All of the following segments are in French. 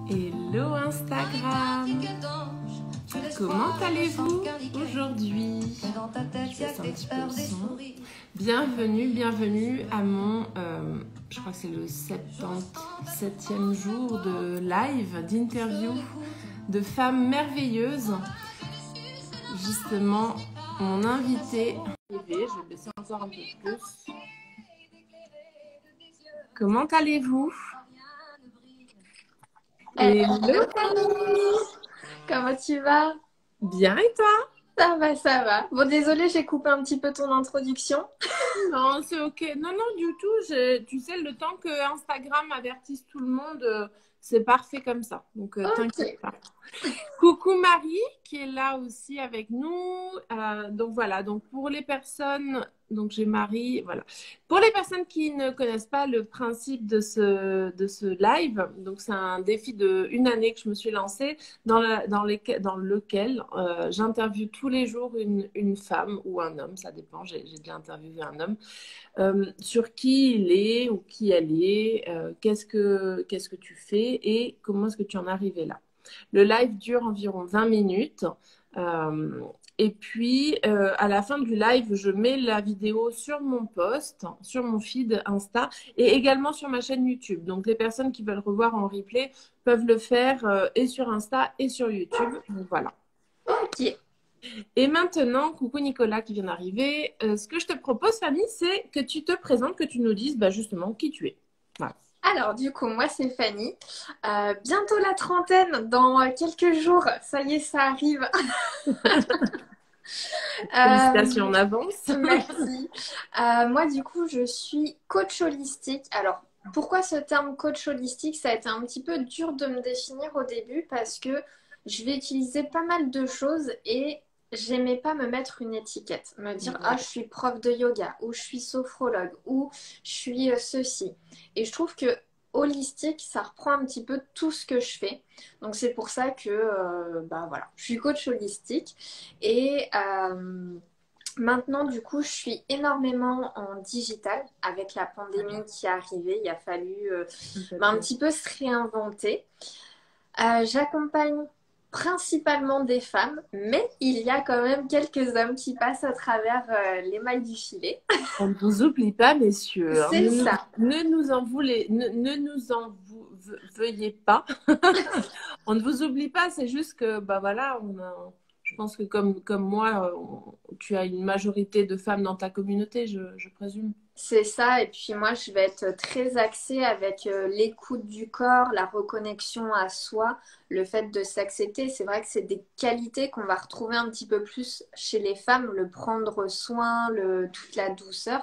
Hello Instagram, comment allez-vous aujourd'hui? Je baisse un petit peu le son. Bienvenue à mon, je crois que c'est le 77e jour de live, d'interview de femmes merveilleuses. Justement, mon invité, je vais baisser encore un peu plus. Comment allez-vous? Hello Camille, comment tu vas? Bien et toi? Ça va, ça va. Bon, désolée, j'ai coupé un petit peu ton introduction. Non, c'est ok. Non, du tout. Tu sais, le temps que Instagram avertisse tout le monde, c'est parfait comme ça. Donc, t'inquiète Ok. pas. Coucou Marie, qui est là aussi avec nous. Donc voilà, donc pour les personnes, donc j'ai Marie, voilà. Pour les personnes qui ne connaissent pas le principe de ce live, donc c'est un défi de une année que je me suis lancée dans lequel j'interviewe tous les jours une femme ou un homme, ça dépend, j'ai déjà interviewé un homme, sur qui il est ou qui elle est, qu'est-ce que tu fais et comment est-ce que tu en es arrivé là. Le live dure environ 20 minutes. Et puis, à la fin du live, je mets la vidéo sur mon post, sur mon feed Insta et également sur ma chaîne YouTube. Donc, les personnes qui veulent revoir en replay peuvent le faire et sur Insta et sur YouTube. Donc, voilà. Ok. Et maintenant, coucou Nicolas qui vient d'arriver. Ce que je te propose, Fanny, c'est que tu te présentes, que tu nous dises justement qui tu es. Voilà. Alors, du coup, moi, c'est Fanny. Bientôt la trentaine, dans quelques jours. Ça y est, ça arrive. Félicitations en avance. Merci. Moi, du coup, je suis coach holistique. Alors, pourquoi ce terme coach holistique? Ça a été un petit peu dur de me définir au début parce que je vais utiliser pas mal de choses et j'aimais pas me mettre une étiquette. Me dire, ah, je suis prof de yoga ou je suis sophrologue ou je suis ceci. Et je trouve que holistique, ça reprend un petit peu tout ce que je fais. Donc, c'est pour ça que, bah voilà, je suis coach holistique. Et maintenant, du coup, je suis énormément en digital avec la pandémie qui est arrivée. Il a fallu un petit peu se réinventer. J'accompagne principalement des femmes, mais il y a quand même quelques hommes qui passent à travers les mailles du filet. On ne vous oublie pas, messieurs. Hein. C'est ça. Ne nous en voulez, ne nous en veuillez pas. On ne vous oublie pas, c'est juste que, voilà, je pense que comme moi, tu as une majorité de femmes dans ta communauté, je présume. C'est ça, et puis moi je vais être très axée avec l'écoute du corps, la reconnexion à soi, le fait de s'accepter. C'est vrai que c'est des qualités qu'on va retrouver un petit peu plus chez les femmes, le prendre soin, toute la douceur.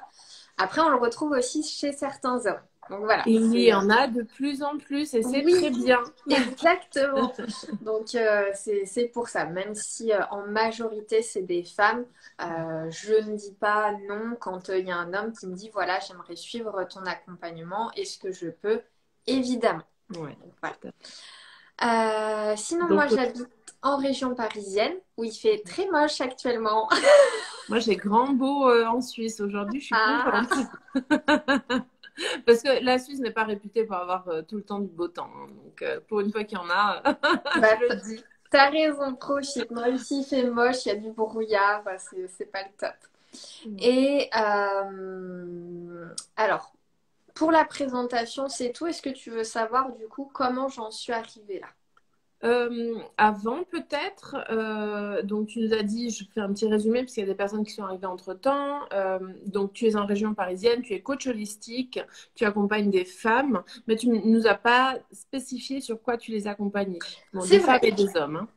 Après, on le retrouve aussi chez certains hommes. Donc voilà, Et il y c'est en a de plus en plus et c'est oui, très bien. exactement. Donc c'est pour ça, même si en majorité c'est des femmes, je ne dis pas non quand il y a un homme qui me dit voilà, j'aimerais suivre ton accompagnement, est-ce que je peux? Évidemment. Ouais. Donc, voilà. Sinon, moi Donc, j'habite en région parisienne où il fait très moche actuellement. moi, j'ai grand beau en Suisse aujourd'hui, je suis Ah, contente. Parce que la Suisse n'est pas réputée pour avoir tout le temps du beau temps. Hein. Donc, pour une fois qu'il y en a, bah, je le dis. t'as raison, profite. Moi ici il fait moche, il y a du brouillard, bah, c'est pas le top. Et alors, pour la présentation, c'est tout. Est-ce que tu veux savoir du coup comment j'en suis arrivée là? Avant, peut-être, donc tu nous as dit, je fais un petit résumé parce qu'il y a des personnes qui sont arrivées entre-temps. Donc tu es en région parisienne, tu es coach holistique, tu accompagnes des femmes, mais tu ne nous as pas spécifié sur quoi tu les accompagnais. Bon, C'est des femmes vrai, et des hommes. Hein.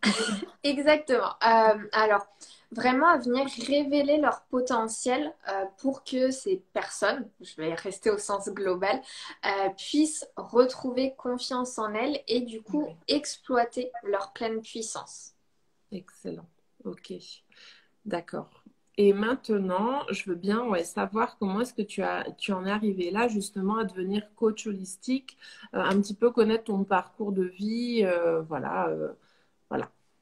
exactement. Alors, vraiment à venir révéler leur potentiel pour que ces personnes, je vais rester au sens global, puissent retrouver confiance en elles et du coup Oui. exploiter leur pleine puissance. Excellent. Ok, d'accord. Et maintenant, je veux bien savoir comment est-ce que tu en es arrivé là justement à devenir coach holistique, un petit peu connaître ton parcours de vie, voilà.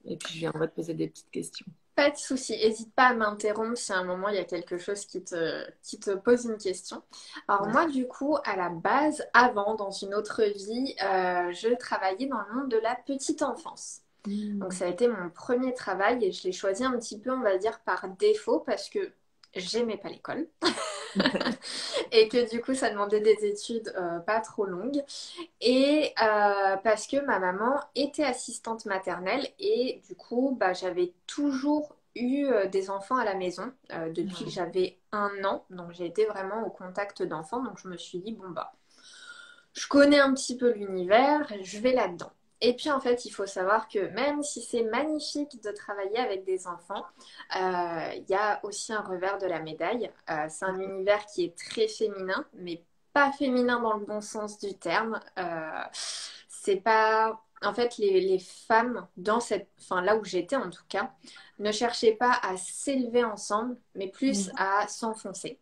Et puis je viendrai te poser des petites questions. Pas de souci, n'hésite pas à m'interrompre si à un moment il y a quelque chose qui te pose une question. Alors Ouais. moi du coup, à la base, avant, dans une autre vie, je travaillais dans le monde de la petite enfance. Donc Hmm. ça a été mon premier travail et je l'ai choisi un petit peu, on va dire, par défaut parce que j'aimais pas l'école et que du coup ça demandait des études pas trop longues et parce que ma maman était assistante maternelle et du coup bah, j'avais toujours eu des enfants à la maison depuis que Ouais. j'avais 1 an. Donc j'ai été vraiment au contact d'enfants. Donc je me suis dit, bon bah, je connais un petit peu l'univers, je vais là-dedans. Et puis en fait, il faut savoir que même si c'est magnifique de travailler avec des enfants, il y a aussi un revers de la médaille. C'est un univers qui est très féminin, mais pas féminin dans le bon sens du terme. C'est pas... En fait, les femmes, dans cette... enfin, là où j'étais en tout cas, ne cherchaient pas à s'élever ensemble, mais plus Hmm. à s'enfoncer.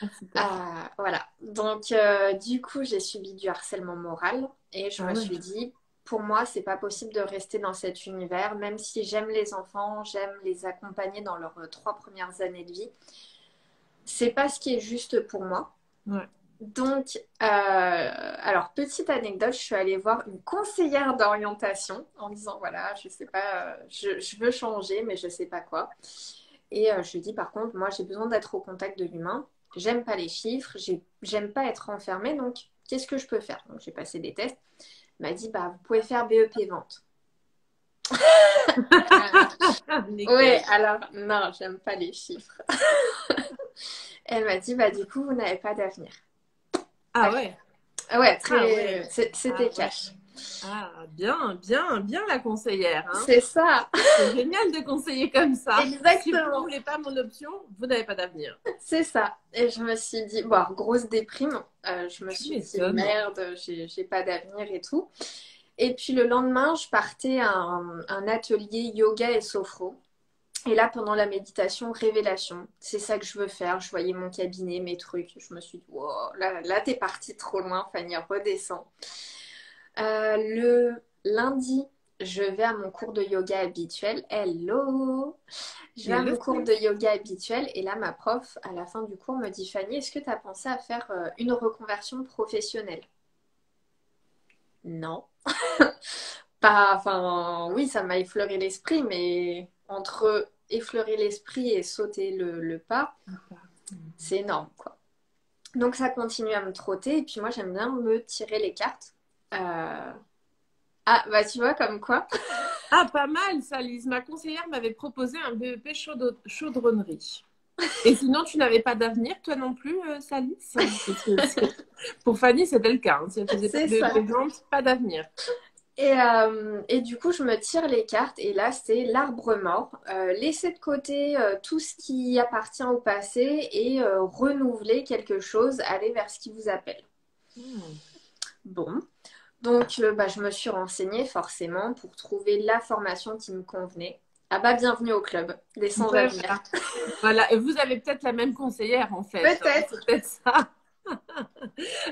Ah, super. Voilà. Donc, du coup, j'ai subi du harcèlement moral et je Ah me ouais. suis dit, pour moi, c'est pas possible de rester dans cet univers, même si j'aime les enfants, j'aime les accompagner dans leurs 3 premières années de vie. C'est pas ce qui est juste pour moi. Ouais. Donc, alors, petite anecdote, je suis allée voir une conseillère d'orientation en disant, voilà, je sais pas, je veux changer, mais je sais pas quoi. Et je lui dis, par contre, moi, j'ai besoin d'être au contact de l'humain. J'aime pas les chiffres, j'aime pas être enfermée, donc qu'est-ce que je peux faire? Donc, j'ai passé des tests. Elle m'a dit, bah, vous pouvez faire BEP vente. Oui, Nickel. alors, non, j'aime pas les chiffres. Elle m'a dit, bah, du coup, vous n'avez pas d'avenir. Ah D'accord. ouais. Ouais, Ah ouais. très. C'était Ah ouais. cash. Ah, bien, bien, bien la conseillère, hein. C'est ça, C'est génial de conseiller comme ça. Si vous ne exactement. voulez pas mon option, vous n'avez pas d'avenir. C'est ça. Et je me suis dit, bon, alors, grosse déprime. Je me Tu suis dit, m'étonnes. merde, j'ai pas d'avenir et tout. Et puis le lendemain, je partais à un atelier yoga et sophro. Et là, pendant la méditation, révélation. C'est ça que je veux faire. Je voyais mon cabinet, mes trucs. Je me suis dit, wow, là t'es partie trop loin, Fanny, redescends. Le lundi, je vais à mon cours de yoga habituel. Hello! Je vais Et à le mon cours stress. de yoga habituel et là, ma prof, à la fin du cours, me dit, Fanny, est-ce que tu as pensé à faire une reconversion professionnelle? Non. Pas, enfin, oui, ça m'a effleuré l'esprit, mais entre effleurer l'esprit et sauter le pas, c'est énorme, quoi. Donc ça continue à me trotter, et puis moi j'aime bien me tirer les cartes. Euh, Ah, bah tu vois, comme quoi. Ah, pas mal, ça, Lise. Ma conseillère m'avait proposé un BEP chaudronnerie. Et sinon, tu n'avais pas d'avenir, toi non plus, Salice? Parce que pour Fanny, c'était le cas, hein. Si elle faisait pas C'est de ça. BEP vente, pas d'avenir. Et du coup, je me tire les cartes, et là, c'est l'arbre mort. Laisser de côté tout ce qui appartient au passé et renouveler quelque chose, aller vers ce qui vous appelle. Hmm. Bon, donc, bah, je me suis renseignée forcément pour trouver la formation qui me convenait. Ah bah, bienvenue au club des Ouais, sans-avenir. voilà. Voilà. Et vous avez peut-être la même conseillère, en fait, hein. Peut-être C'est peut-être ça.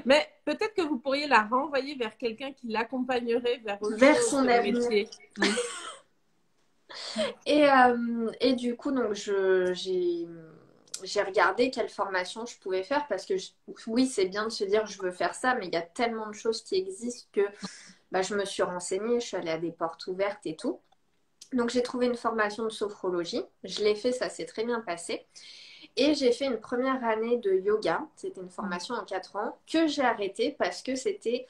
Mais peut-être que vous pourriez la renvoyer vers quelqu'un qui l'accompagnerait vers autre vers chose son comme avenir. métier. Hmm. Et du coup, donc, j'ai regardé quelle formation je pouvais faire parce que oui, c'est bien de se dire je veux faire ça, mais il y a tellement de choses qui existent que bah, je me suis renseignée, je suis allée à des portes ouvertes et tout. Donc j'ai trouvé une formation de sophrologie, je l'ai fait, ça s'est très bien passé. Et j'ai fait une première année de yoga, c'était une formation en 4 ans, que j'ai arrêtée parce que c'était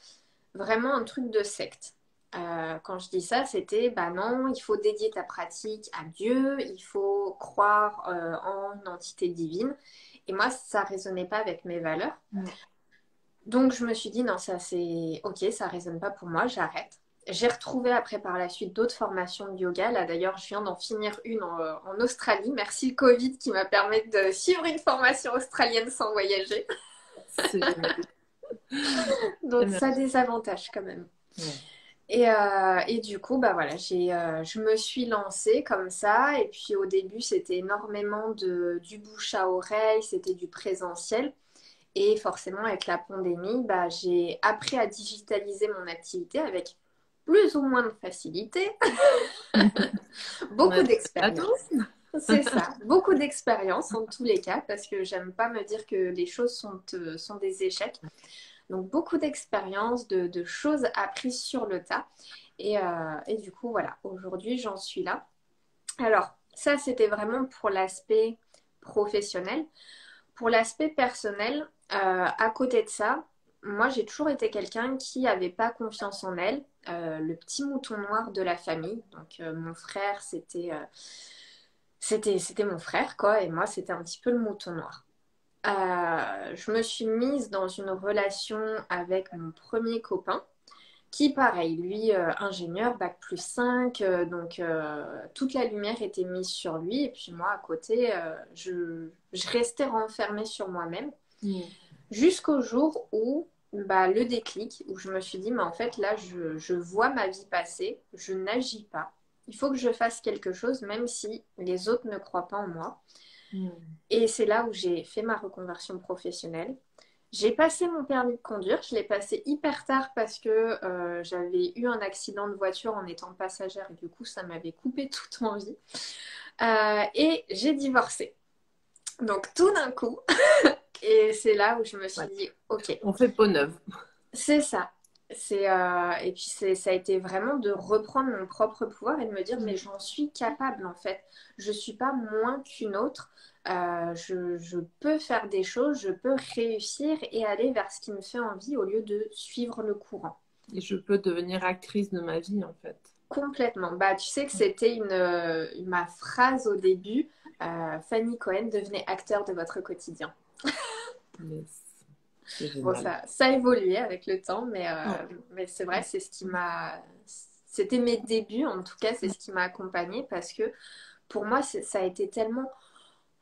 vraiment un truc de secte. Quand je dis ça, c'était, bah non, il faut dédier ta pratique à Dieu, il faut croire en une entité divine. Et moi, ça résonnait pas avec mes valeurs. Ouais. Donc je me suis dit, non, ça c'est ok, ça résonne pas pour moi, j'arrête. J'ai retrouvé après par la suite d'autres formations de yoga. Là d'ailleurs, je viens d'en finir une en Australie. Merci le Covid qui m'a permis de suivre une formation australienne sans voyager. C'est génial. C'est Donc ça a merveilleux. des avantages quand même. Ouais. Et du coup, bah voilà, je me suis lancée comme ça. Et puis au début, c'était énormément du bouche à oreille, c'était du présentiel. Et forcément, avec la pandémie, bah, j'ai appris à digitaliser mon activité avec plus ou moins de facilité, On beaucoup a pas tous. d'expérience. C'est ça. Beaucoup d'expérience en tous les cas, parce que j'aime pas me dire que les choses sont des échecs. Donc beaucoup d'expérience, de choses apprises sur le tas. Et du coup, voilà, aujourd'hui, j'en suis là. Alors, ça, c'était vraiment pour l'aspect professionnel. Pour l'aspect personnel, à côté de ça, moi, j'ai toujours été quelqu'un qui n'avait pas confiance en elle. Le petit mouton noir de la famille. Donc, mon frère, c'était mon frère, quoi. Et moi, c'était un petit peu le mouton noir. Je me suis mise dans une relation avec mon premier copain, qui, pareil, lui, ingénieur, bac+5, donc toute la lumière était mise sur lui, et puis moi, à côté, je restais renfermée sur moi-même, Mm. jusqu'au jour où, bah, le déclic, où je me suis dit, mais en fait, là, je vois ma vie passer, je n'agis pas. Il faut que je fasse quelque chose, même si les autres ne croient pas en moi. Mm. Et c'est là où j'ai fait ma reconversion professionnelle. J'ai passé mon permis de conduire. Je l'ai passé hyper tard parce que j'avais eu un accident de voiture en étant passagère et du coup, ça m'avait coupé toute envie. Et j'ai divorcé. Donc, tout d'un coup, et c'est là où je me suis Ouais. dit, OK, On fait peau neuve. c'est ça. Et puis ça a été vraiment de reprendre mon propre pouvoir et de me dire, mais j'en suis capable en fait. Je suis pas moins qu'une autre. Je peux faire des choses, je peux réussir et aller vers ce qui me fait envie au lieu de suivre le courant. Et je peux devenir actrice de ma vie, en fait. Complètement. Bah, tu sais que c'était ma phrase au début. Fanny Cohen, devenez acteur de votre quotidien. Yes. C'est Bon, génial. ça a évolué avec le temps, Ouais. mais c'est vrai, c'est ce qui m'a. C'était mes débuts, en tout cas, c'est ce qui m'a accompagnée parce que pour moi, ça a été tellement.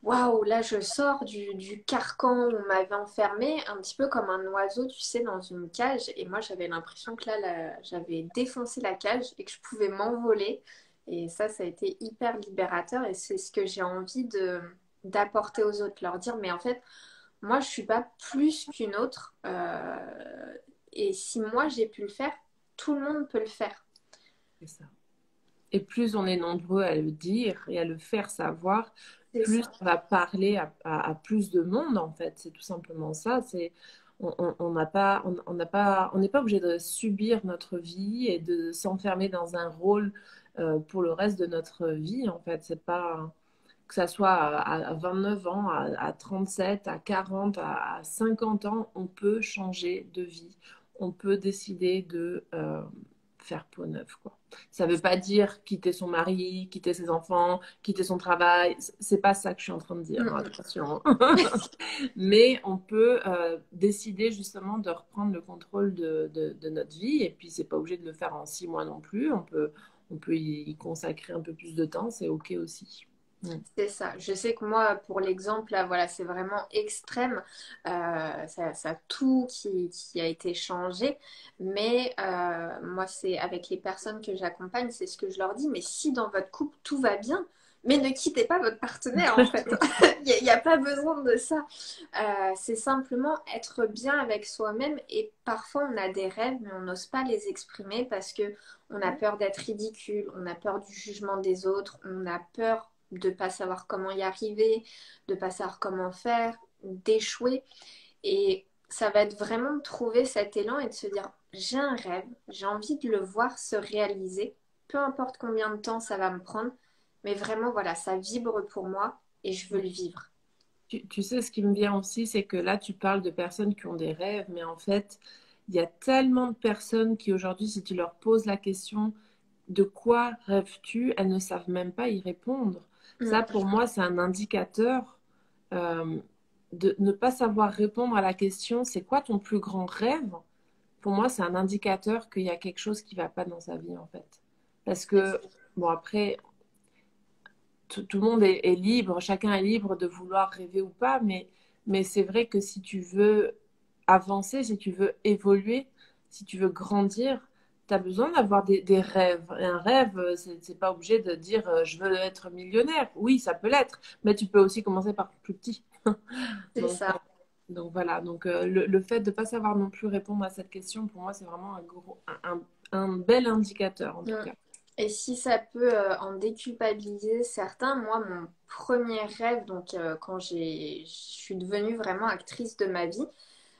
Waouh, là, je sors du carcan où on m'avait enfermée, un petit peu comme un oiseau, tu sais, dans une cage. Et moi, j'avais l'impression que j'avais défoncé la cage et que je pouvais m'envoler. Et ça a été hyper libérateur et c'est ce que j'ai envie d'apporter aux autres, leur dire, mais en fait, moi, je suis pas plus qu'une autre. Et si moi, j'ai pu le faire, tout le monde peut le faire. C'est ça. Et plus on est nombreux à le dire et à le faire savoir, C'est plus ça. on va parler à plus de monde, en fait. C'est tout simplement ça. On n'a pas, on n'a pas, on n'est pas obligé de subir notre vie et de s'enfermer dans un rôle pour le reste de notre vie, en fait. C'est pas que ça soit à 29 ans, à 37, à 40, à 50 ans, on peut changer de vie. On peut décider de faire peau neuve, quoi. Ça ne veut pas dire quitter son mari, quitter ses enfants, quitter son travail. C'est pas ça que je suis en train de dire, hein, Mm, attention. Mais on peut décider justement de reprendre le contrôle de notre vie. Et puis, c'est pas obligé de le faire en 6 mois non plus. On peut y consacrer un peu plus de temps. C'est OK aussi. Mm. c'est ça. Je sais que moi, pour l'exemple, là, voilà, c'est vraiment extrême. Ça a tout qui a été changé. Mais moi, c'est avec les personnes que j'accompagne, c'est ce que je leur dis. Mais si dans votre couple, tout va bien, mais ne quittez pas votre partenaire, en fait. Il n'y a pas besoin de ça. C'est simplement être bien avec soi-même. Et parfois, on a des rêves, mais on n'ose pas les exprimer parce que on a peur d'être ridicule, on a peur du jugement des autres, on a peur de pas savoir comment y arriver, de pas savoir comment faire, d'échouer. Et ça va être vraiment de trouver cet élan et de se dire, j'ai un rêve, j'ai envie de le voir se réaliser, peu importe combien de temps ça va me prendre, mais vraiment, voilà, ça vibre pour moi et je veux le vivre. Tu sais, ce qui me vient aussi, c'est que là, tu parles de personnes qui ont des rêves, mais en fait, il y a tellement de personnes qui aujourd'hui, si tu leur poses la question de quoi rêves-tu, elles ne savent même pas y répondre. Ça, Mm. pour moi, c'est un indicateur euh, de ne pas savoir répondre à la question, c'est quoi ton plus grand rêve? Pour moi, c'est un indicateur qu'il y a quelque chose qui ne va pas dans sa vie, en fait. Parce que, bon, après, tout le monde est libre, chacun est libre de vouloir rêver ou pas, mais c'est vrai que si tu veux avancer, si tu veux évoluer, si tu veux grandir, tu as besoin d'avoir des rêves. Et un rêve, c'est pas obligé de dire je veux être millionnaire. Oui, ça peut l'être, mais tu peux aussi commencer par plus petit. C'est Donc, ça. donc voilà, donc le fait de ne pas savoir non plus répondre à cette question, pour moi, c'est vraiment un bel indicateur en tout Mm. cas. Et si ça peut en déculpabiliser certains, moi, mon premier rêve, donc quand je suis devenue vraiment actrice de ma vie,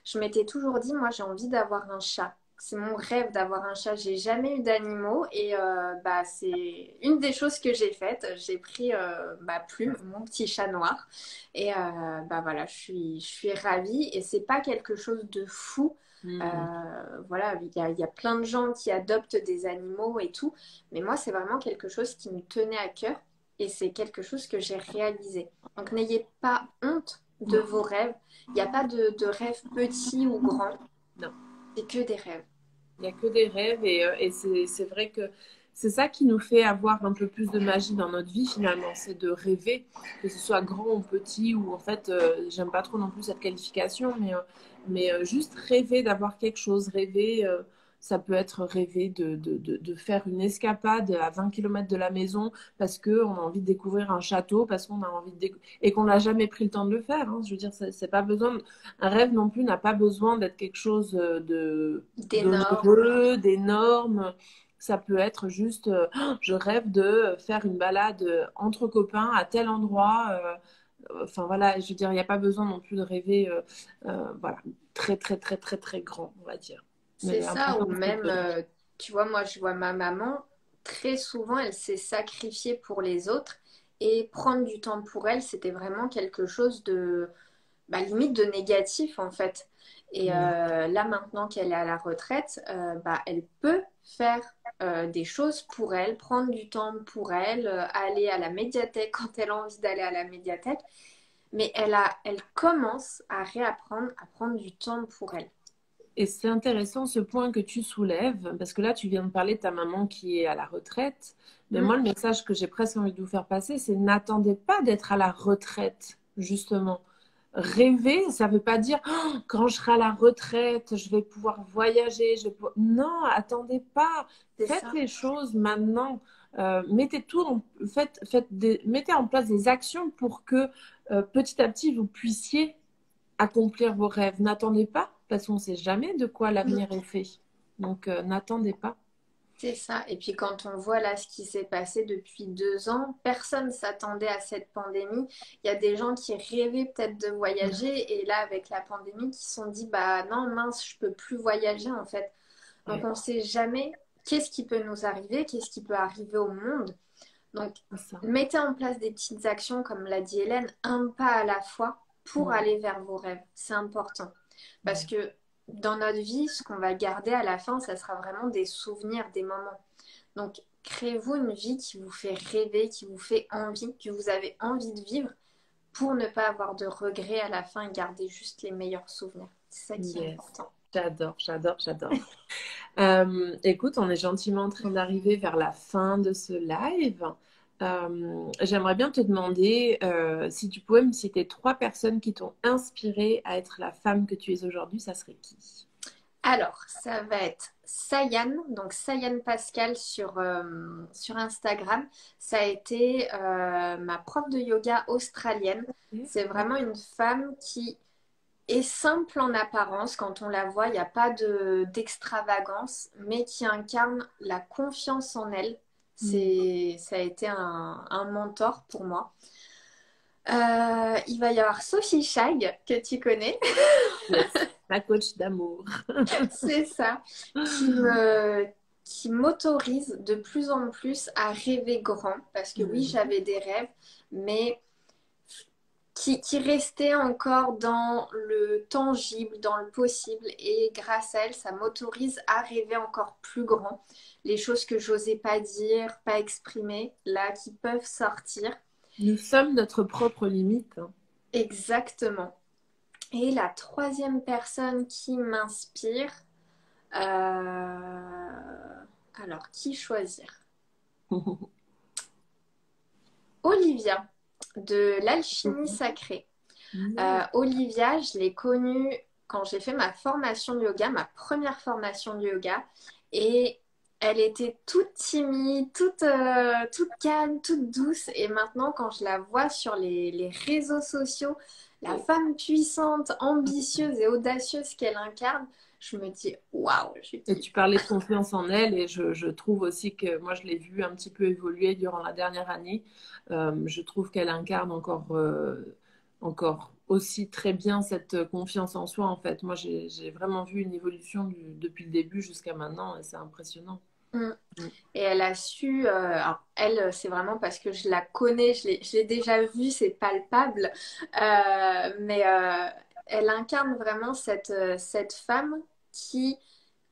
je m'étais toujours dit, moi, j'ai envie d'avoir un chat. C'est mon rêve d'avoir un chat. J'ai jamais eu d'animaux et bah, c'est une des choses que j'ai faites. J'ai pris ma plume, mon petit chat noir. Et bah voilà, je suis ravie. Et c'est pas quelque chose de fou. Hmm. Voilà, il y a plein de gens qui adoptent des animaux et tout. Mais moi, c'est vraiment quelque chose qui me tenait à cœur. Et c'est quelque chose que j'ai réalisé. Donc n'ayez pas honte de vos rêves. Il n'y a pas de rêve petit ou grand. Non. C'est que des rêves. Il n'y a que des rêves et c'est vrai que c'est ça qui nous fait avoir un peu plus de magie dans notre vie finalement, c'est de rêver, que ce soit grand ou petit ou en fait, j'aime pas trop non plus cette qualification, mais juste rêver d'avoir quelque chose, rêver, ça peut être rêver de faire une escapade à 20 km de la maison parce qu'on a envie de découvrir un château, parce qu'on a envie et qu'on n'a jamais pris le temps de le faire. Hein. Je veux dire, c'est pas besoin, un rêve non plus n'a pas besoin d'être quelque chose D'énormes. d'onéreux, d'énorme. Ça peut être juste, je rêve de faire une balade entre copains à tel endroit. Enfin voilà, je veux dire, il n'y a pas besoin non plus de rêver, voilà, très très très très très grand, on va dire. C'est Mais ça, l'important ou c'est même, de. tu vois, moi, je vois ma maman, très souvent, elle s'est sacrifiée pour les autres et prendre du temps pour elle, c'était vraiment quelque chose de, bah, limite de négatif, en fait. Et Mm. là, maintenant qu'elle est à la retraite, bah, elle peut faire des choses pour elle, prendre du temps pour elle, aller à la médiathèque quand elle a envie d'aller à la médiathèque. Mais elle commence à réapprendre à prendre du temps pour elle. Et c'est intéressant ce point que tu soulèves, parce que là, tu viens de parler de ta maman qui est à la retraite. Mais Mm. moi, le message que j'ai presque envie de vous faire passer, c'est n'attendez pas d'être à la retraite, justement. Rêver, ça ne veut pas dire oh, quand je serai à la retraite, je vais pouvoir voyager. Non, attendez pas. C'est Faites ça. les choses maintenant. Mettez tout mettez en place des actions pour que petit à petit vous puissiez accomplir vos rêves. N'attendez pas, parce qu'on ne sait jamais de quoi Mm. l'avenir est fait. Donc, n'attendez pas. C'est ça. Et puis quand on voit là ce qui s'est passé depuis 2 ans, personne ne s'attendait à cette pandémie. Il y a des gens qui rêvaient peut-être de voyager et là avec la pandémie qui se sont dit bah non mince je peux plus voyager en fait. Donc Ouais, on ne sait jamais qu'est-ce qui peut nous arriver, qu'est-ce qui peut arriver au monde. Donc c'est ça. mettez en place des petites actions comme l'a dit Hélène, un pas à la fois pour Ouais, aller vers vos rêves. C'est important. Parce ouais. que dans notre vie, ce qu'on va garder à la fin, ça sera vraiment des souvenirs, des moments. Donc, créez-vous une vie qui vous fait rêver, qui vous fait envie, que vous avez envie de vivre pour ne pas avoir de regrets à la fin et garder juste les meilleurs souvenirs. C'est ça qui est Yes. important. J'adore, j'adore, j'adore. Écoute, on est gentiment en train d'arriver vers la fin de ce live. J'aimerais bien te demander si tu pouvais me citer 3 personnes qui t'ont inspiré à être la femme que tu es aujourd'hui, ça serait qui? Alors, ça va être Sayan, donc Sayan Pascal sur Instagram. Ça a été ma prof de yoga australienne. C'est vraiment une femme qui est simple en apparence. Quand on la voit, il n'y a pas d'extravagance, mais qui incarne la confiance en elle. Ça a été un mentor pour moi. Il va y avoir Sophie Chag, que tu connais. Yes, la coach d'amour. C'est ça, qui m'autorise de plus en plus à rêver grand. Parce que oui, j'avais des rêves, mais qui restaient encore dans le tangible, dans le possible. Et grâce à elle, ça m'autorise à rêver encore plus grand. Les choses que j'osais pas dire, pas exprimer, là, qui peuvent sortir. Nous sommes notre propre limite. Hein. Exactement. Et la troisième personne qui m'inspire, alors, qui choisir? Olivia, de l'alchimie sacrée. Yes. Olivia, je l'ai connue quand j'ai fait ma formation de yoga, ma première formation de yoga. Et elle était toute timide, toute calme, toute douce. Et maintenant, quand je la vois sur les réseaux sociaux, la femme puissante, ambitieuse et audacieuse qu'elle incarne, je me dis waouh, Et tu parlais de confiance en elle et je trouve aussi que moi je l'ai vue un petit peu évoluer durant la dernière année. Je trouve qu'elle incarne encore aussi très bien cette confiance en soi en fait. Moi j'ai vraiment vu une évolution depuis le début jusqu'à maintenant et c'est impressionnant. Mm. Mm. Et elle a su, alors elle, c'est vraiment parce que je la connais, je l'ai déjà vue, c'est palpable. Mais elle incarne vraiment cette femme qui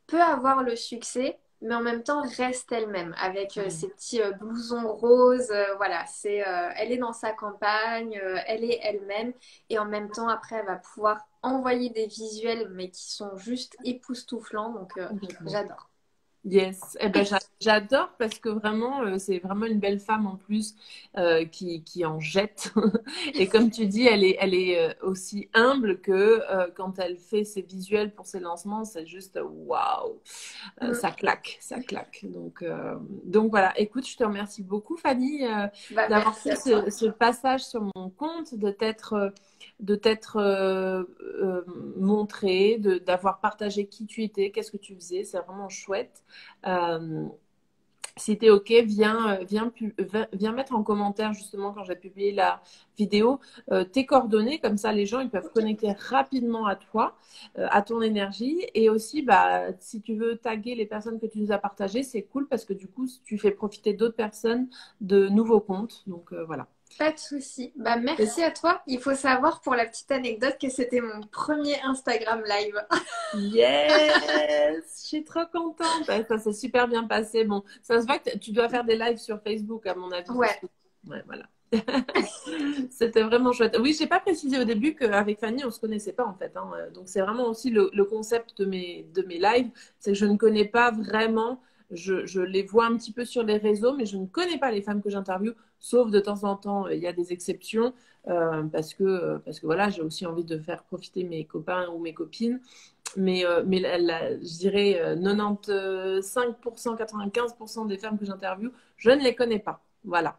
peut avoir le succès, mais en même temps reste elle-même avec ses petits blousons roses. Voilà, elle est dans sa campagne, elle est elle-même, et en même temps, après, elle va pouvoir envoyer des visuels, mais qui sont juste époustouflants. Donc, Complètement. j'adore. Yes, eh ben, j'adore parce que vraiment, c'est vraiment une belle femme en plus qui en jette. Et comme tu dis, elle est aussi humble que quand elle fait ses visuels pour ses lancements, c'est juste waouh, Mm. ça claque, ça claque. Donc voilà, écoute, je te remercie beaucoup Fanny Bah, d'avoir merci fait à toi. ce passage sur mon compte, de t'être montré, d'avoir partagé qui tu étais, qu'est-ce que tu faisais, c'est vraiment chouette. Euh, Si t'es OK, viens mettre en commentaire justement quand j'ai publié la vidéo tes coordonnées, comme ça les gens ils peuvent Ok. connecter rapidement à toi, à ton énergie. Et aussi, bah, si tu veux taguer les personnes que tu nous as partagées, c'est cool parce que du coup, tu fais profiter d'autres personnes de nouveaux comptes. Donc voilà. Pas de souci. Bah, merci à toi. Il faut savoir pour la petite anecdote que c'était mon premier Instagram live. Yes, je suis trop contente. Ouais, ça s'est super bien passé. Bon, ça se voit que tu dois faire des lives sur Facebook, à mon avis, parce Ouais. que ouais, voilà. C'était vraiment chouette. Oui, j'ai pas précisé au début qu'avec Fanny, on se connaissait pas en fait, hein. Donc c'est vraiment aussi le concept de mes lives, c'est que je ne connais pas vraiment. Je les vois un petit peu sur les réseaux, mais je ne connais pas les femmes que j'interviewe, sauf de temps en temps, il y a des exceptions, parce que voilà, j'ai aussi envie de faire profiter mes copains ou mes copines. Mais je dirais 95%, 95% des femmes que j'interviewe, je ne les connais pas. Voilà.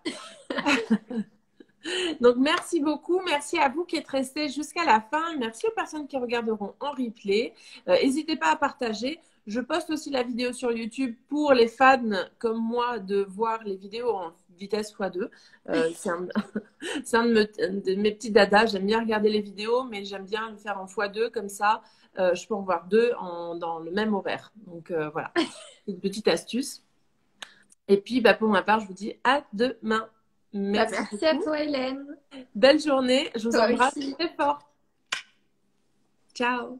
Donc, merci beaucoup. Merci à vous qui êtes restés jusqu'à la fin. Merci aux personnes qui regarderont en replay. N'hésitez pas à partager. Je poste aussi la vidéo sur YouTube pour les fans comme moi de voir les vidéos en vitesse x2. C'est un de mes petits dadas. J'aime bien regarder les vidéos, mais j'aime bien le faire en x2. Comme ça, je peux en voir deux dans le même horaire. Donc, voilà. Une petite astuce. Et puis, bah, pour ma part, je vous dis à demain. Bah, Merci merci à beaucoup. toi, Hélène. Belle journée, je vous Toi embrasse aussi. très fort. Ciao.